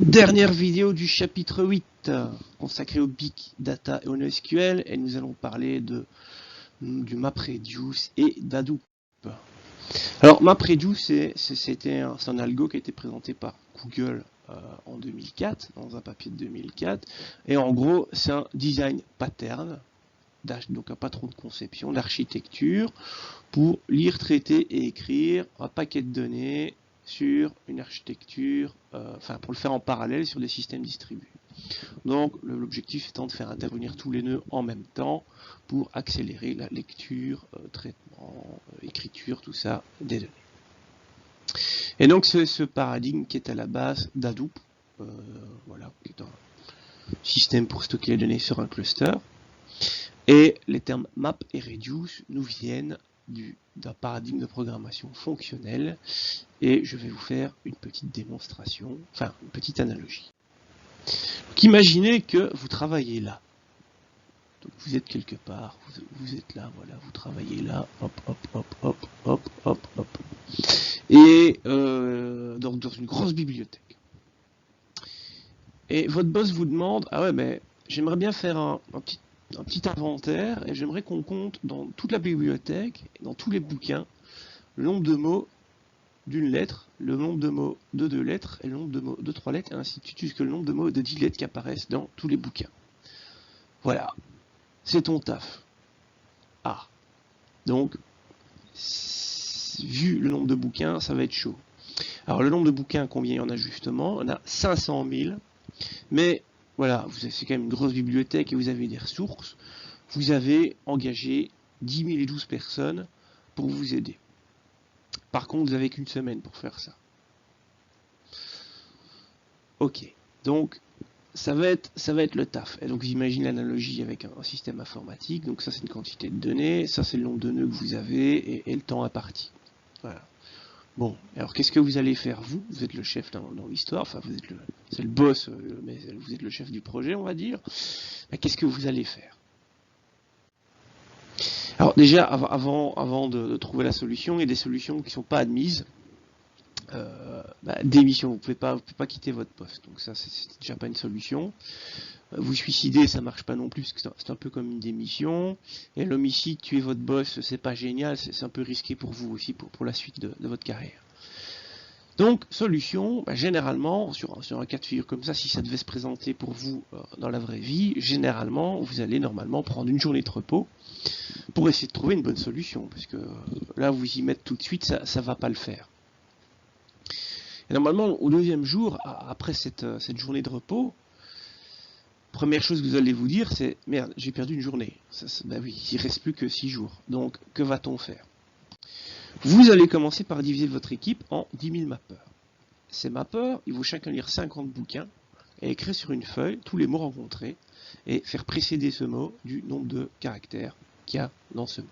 Dernière vidéo du chapitre 8 consacrée au Big Data et au NoSQL, et nous allons parler du MapReduce et d'Hadoop. Alors MapReduce, c'est un algo qui a été présenté par Google en 2004, dans un papier de 2004, et en gros c'est un design pattern, donc un patron de conception, d'architecture, pour lire, traiter et écrire un paquet de données sur une architecture, pour le faire en parallèle sur des systèmes distribués. Donc l'objectif étant de faire intervenir tous les nœuds en même temps pour accélérer la lecture, traitement, écriture, tout ça des données. Et donc c'est ce paradigme qui est à la base d'Hadoop, qui est un système pour stocker les données sur un cluster. Et les termes map et reduce nous viennent d'un paradigme de programmation fonctionnelle, et je vais vous faire une petite démonstration, une petite analogie. Donc imaginez que vous travaillez là. Donc vous êtes quelque part, vous êtes là, voilà, vous travaillez là, hop. Et donc dans une grosse bibliothèque. Et votre boss vous demande, ah ouais, mais j'aimerais bien faire un petit inventaire, et j'aimerais qu'on compte dans toute la bibliothèque, dans tous les bouquins, le nombre de mots d'une lettre, le nombre de mots de 2 lettres, et le nombre de mots de 3 lettres, et ainsi de suite, jusqu'au nombre de mots de 10 lettres qui apparaissent dans tous les bouquins. Voilà, c'est ton taf. Ah, donc, vu le nombre de bouquins, ça va être chaud. Alors, le nombre de bouquins, combien il y en a justement? On a 500 000, mais voilà, c'est quand même une grosse bibliothèque et vous avez des ressources. Vous avez engagé 10 012 personnes pour vous aider. Par contre, vous n'avez qu'une semaine pour faire ça. Ok, donc ça va être le taf. Et donc j'imagine l'analogie avec un système informatique. Donc ça c'est une quantité de données, ça c'est le nombre de nœuds que vous avez et le temps imparti. Voilà. Bon, alors qu'est-ce que vous allez faire vous? Vous êtes le chef dans l'histoire, c'est le boss, mais vous êtes le chef du projet, on va dire. Qu'est-ce que vous allez faire? Alors déjà, avant de trouver la solution, il y a des solutions qui ne sont pas admises. Démission, vous pouvez pas quitter votre poste, donc ça c'est déjà pas une solution. Vous suicider, ça marche pas non plus, parce que c'est un peu comme une démission. Et l'homicide, tuer votre boss, c'est pas génial, c'est un peu risqué pour vous aussi, pour la suite de votre carrière. Donc, solution, généralement, sur un cas de figure comme ça, si ça devait se présenter pour vous dans la vraie vie, généralement, vous allez normalement prendre une journée de repos pour essayer de trouver une bonne solution, parce que là, vous y mettre tout de suite, ça va pas le faire. Et normalement, au deuxième jour, après cette journée de repos, première chose que vous allez vous dire, c'est « Merde, j'ai perdu une journée. » Oui, il ne reste plus que 6 jours. Donc, que va-t-on faire? Vous allez commencer par diviser votre équipe en 10 000 mappeurs. Ces mappeurs, ils vont chacun lire 50 bouquins et écrire sur une feuille tous les mots rencontrés et faire précéder ce mot du nombre de caractères qu'il y a dans ce mot.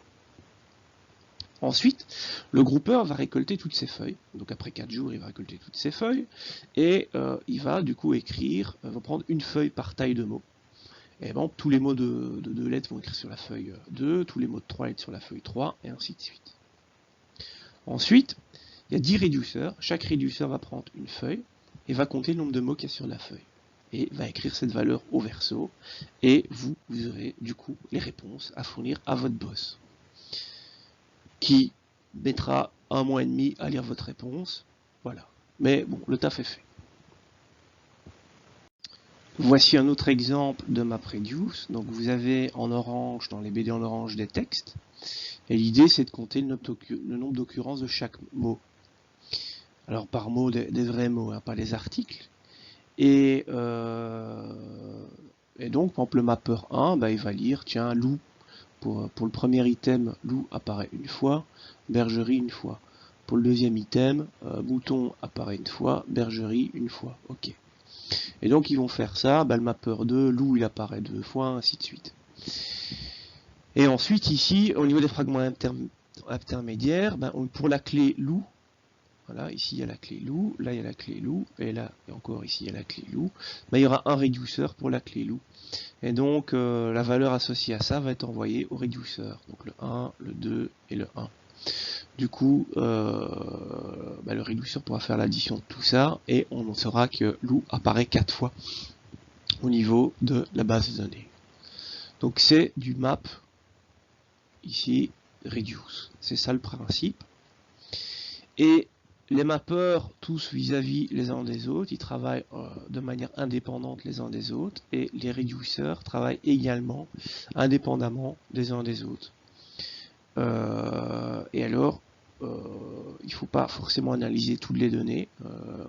Ensuite, le groupeur va récolter toutes ces feuilles. Donc après 4 jours, il va récolter toutes ces feuilles. Et il va du coup va prendre une feuille par taille de mot. Et bon, tous les mots de 2 lettres vont écrire sur la feuille 2, tous les mots de 3 lettres sur la feuille 3, et ainsi de suite. Ensuite, il y a 10 réduceurs. Chaque réduceur va prendre une feuille et va compter le nombre de mots qu'il y a sur la feuille. Et va écrire cette valeur au verso. Et vous aurez du coup les réponses à fournir à votre boss, qui mettra 1 mois et demi à lire votre réponse. Voilà. Mais bon, le taf est fait. Voici un autre exemple de MapReduce. Donc vous avez en orange, dans les BD en orange, des textes. Et l'idée, c'est de compter le nombre d'occurrences de chaque mot. Alors par mot, des vrais mots, pas les articles. Et donc, par exemple, le mapper 1, il va lire, tiens, loup. Pour le premier item, loup apparaît une fois, bergerie une fois. Pour le deuxième item, bouton apparaît une fois, bergerie une fois. Ok. Et donc ils vont faire ça, le mapper 2, loup il apparaît 2 fois, ainsi de suite. Et ensuite ici, au niveau des fragments intermédiaires, pour la clé loup, voilà, ici il y a la clé loup, là il y a la clé loup, et là, et encore ici il y a la clé loup, il y aura un réduceur pour la clé loup. Et donc la valeur associée à ça va être envoyée au réduceur, donc le 1, le 2 et le 1. Du coup, le reducer pourra faire l'addition de tout ça, et on saura que loup apparaît 4 fois au niveau de la base de données. Donc c'est du map, ici, reduce. C'est ça le principe. Et les mappeurs, tous vis-à-vis les uns des autres, ils travaillent de manière indépendante les uns des autres, et les reducers travaillent également indépendamment des uns des autres. Et alors, il ne faut pas forcément analyser toutes les données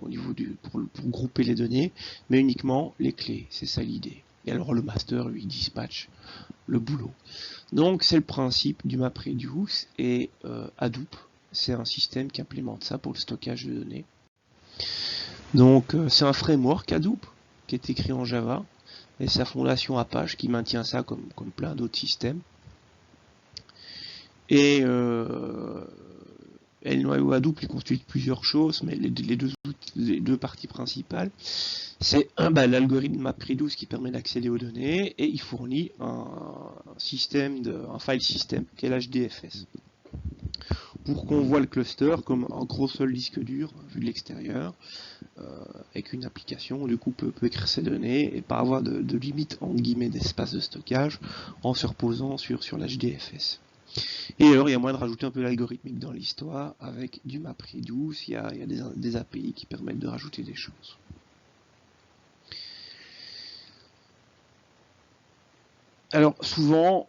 au niveau pour grouper les données, mais uniquement les clés. C'est ça l'idée. Et alors le master lui dispatche le boulot. Donc c'est le principe du MapReduce, et Hadoop, c'est un système qui implémente ça pour le stockage de données. Donc c'est un framework Hadoop qui est écrit en Java, et sa fondation Apache qui maintient ça comme plein d'autres systèmes. Et le noyau Hadoop il constitue plusieurs choses, mais les deux parties principales, c'est l'algorithme MapReduce qui permet d'accéder aux données, et il fournit un file system qui est l'HDFS. Pour qu'on voit le cluster comme un gros seul disque dur vu de l'extérieur, avec une application du coup peut écrire ses données et pas avoir de limite entre guillemets d'espace de stockage en se reposant sur l'HDFS. Et alors il y a moyen de rajouter un peu l'algorithmique dans l'histoire avec du MapReduce, il y a des API qui permettent de rajouter des choses. Alors souvent,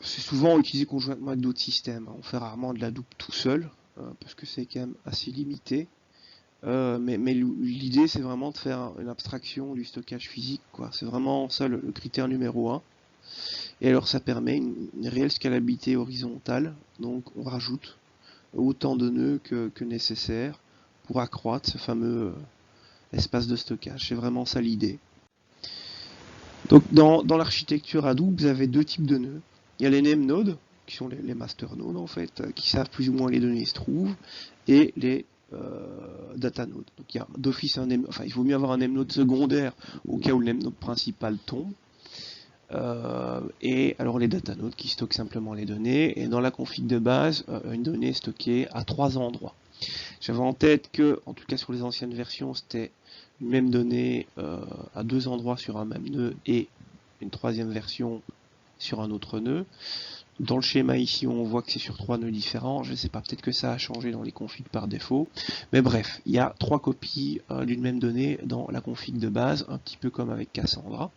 c'est souvent utilisé conjointement avec d'autres systèmes. On fait rarement de la Hadoop tout seul, parce que c'est quand même assez limité. Mais l'idée c'est vraiment de faire une abstraction du stockage physique, quoi. C'est vraiment ça le critère numéro 1. Et alors ça permet une réelle scalabilité horizontale. Donc on rajoute autant de nœuds que nécessaire pour accroître ce fameux espace de stockage. C'est vraiment ça l'idée. Donc dans l'architecture Hadoop, vous avez deux types de nœuds. Il y a les name nodes, qui sont les master nodes en fait, qui savent plus ou moins où les données se trouvent, et les data nodes. Donc il y a d'office un name, il vaut mieux avoir un name node secondaire au cas où le name node principal tombe. Et alors les data nodes qui stockent simplement les données, et dans la config de base, une donnée est stockée à 3 endroits. J'avais en tête que, en tout cas sur les anciennes versions, c'était une même donnée à 2 endroits sur un même nœud, et une troisième version sur un autre nœud. Dans le schéma ici, on voit que c'est sur 3 nœuds différents. Je ne sais pas, peut-être que ça a changé dans les configs par défaut. Mais bref, il y a 3 copies d'une même donnée dans la config de base, un petit peu comme avec Cassandra.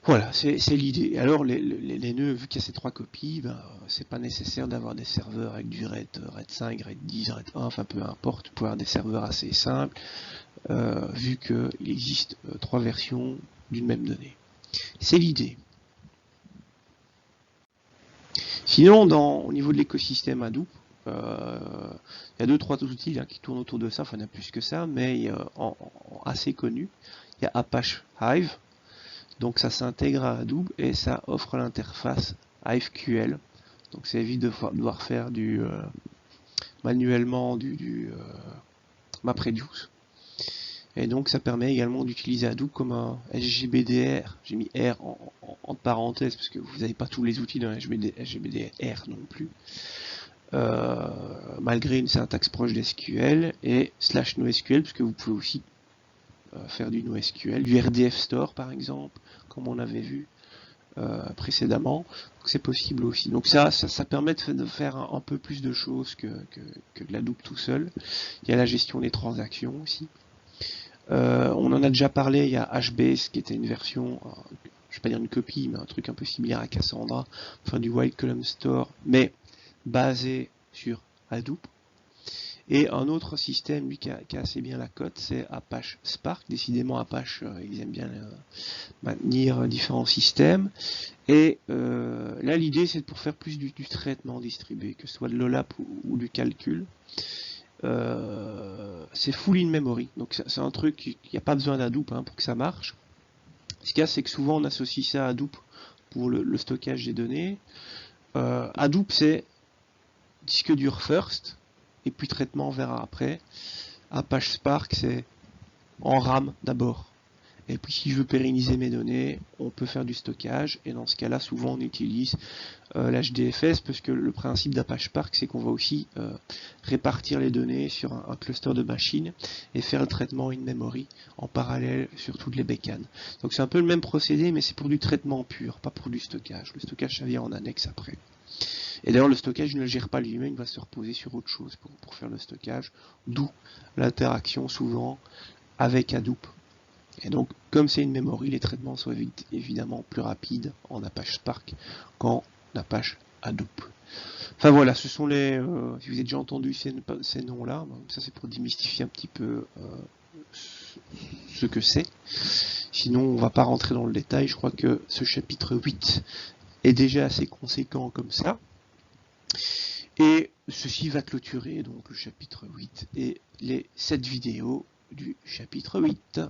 Voilà, c'est l'idée. Alors les nœuds, vu qu'il y a ces 3 copies, c'est pas nécessaire d'avoir des serveurs avec du RAID 5, RAID 10, RAID 1, enfin peu importe, pour avoir des serveurs assez simples, vu qu'il existe 3 versions d'une même donnée. C'est l'idée. Sinon, au niveau de l'écosystème Hadoop, il y a 2-3 outils qui tournent autour de ça, enfin il y en a plus que ça, mais assez connus. Il y a Apache Hive. Donc ça s'intègre à Hadoop et ça offre l'interface HiveQL. Donc ça évite de devoir faire manuellement du MapReduce. Et donc ça permet également d'utiliser Hadoop comme un SGBDR. J'ai mis R en parenthèse parce que vous n'avez pas tous les outils d'un SGBDR non plus. Malgré une syntaxe proche d'SQL et /NoSQL, parce que vous pouvez aussi faire du NoSQL, du RDF Store par exemple, comme on avait vu précédemment. C'est possible aussi. Donc ça permet de faire un peu plus de choses que de la Hadoop tout seul. Il y a la gestion des transactions aussi. On en a déjà parlé, il y a HBase qui était une version, je vais pas dire une copie, mais un truc un peu similaire à Cassandra, enfin du Wild Column Store, mais basé sur Hadoop. Et un autre système, lui, qui a assez bien la cote, c'est Apache Spark. Décidément, Apache, ils aiment bien maintenir différents systèmes. Et là, l'idée, c'est pour faire plus du traitement distribué, que ce soit de l'OLAP ou du calcul. C'est full in memory. Donc, c'est un truc, il n'y a pas besoin d'Hadoop pour que ça marche. Ce qu'il y a, c'est que souvent, on associe ça à Hadoop pour le stockage des données. Hadoop, c'est disque dur first, et puis traitement on verra après. Apache Spark, c'est en RAM d'abord, Et puis si je veux pérenniser mes données, on peut faire du stockage, et dans ce cas-là, souvent on utilise l'HDFS, parce que le principe d'Apache Spark, c'est qu'on va aussi répartir les données sur un cluster de machines, et faire le traitement in-memory en parallèle sur toutes les bécanes. Donc c'est un peu le même procédé, mais c'est pour du traitement pur, pas pour du stockage. Le stockage, ça vient en annexe après. Et d'ailleurs, le stockage ne le gère pas lui-même, il va se reposer sur autre chose pour faire le stockage, d'où l'interaction souvent avec Hadoop. Et donc, comme c'est une memory, les traitements sont évidemment plus rapides en Apache Spark qu'en Apache Hadoop. Enfin voilà, ce sont les... si vous avez déjà entendu ces noms-là, ça c'est pour démystifier un petit peu ce que c'est. Sinon, on va pas rentrer dans le détail, je crois que ce chapitre 8 est déjà assez conséquent comme ça. Et ceci va clôturer donc le chapitre 8 et les 7 vidéos du chapitre 8.